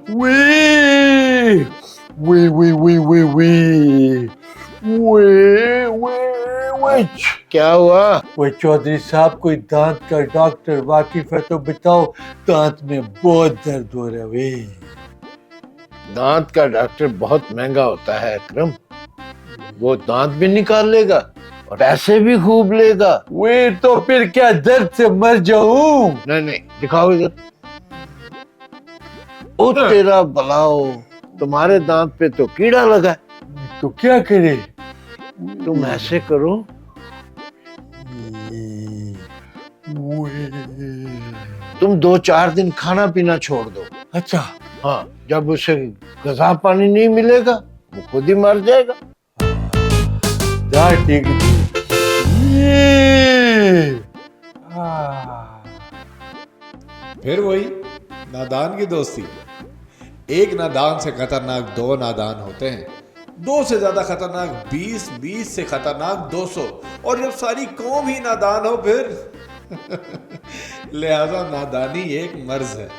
वे वे वे वे वे वे वे क्या हुआ? वो चौधरी साहब कोई दांत का डॉक्टर वाकिफ है तो बताओ, दांत में बहुत दर्द हो रहा है वे। दांत का डॉक्टर बहुत महंगा होता है अकरम, वो दांत भी निकाल लेगा और पैसे भी खूब लेगा। वे तो फिर क्या दर्द से मर जाऊं? नहीं नहीं, दिखाओ इधर। ओ तेरा भलाओ, तुम्हारे दांत पे तो कीड़ा लगा है। तो क्या करे? तुम ऐसे करो, तुम 2-4 दिन खाना पीना छोड़ दो। अच्छा। हाँ, जब उसे गज़ा पानी नहीं मिलेगा वो खुद ही मर जाएगा। ठीक फिर वही नादान की दोस्ती। एक नादान से खतरनाक 2 नादान होते हैं, 2 से ज्यादा खतरनाक 20, 20 से खतरनाक 200, और जब सारी कौम ही नादान हो फिर लिहाजा नादानी एक मर्ज है।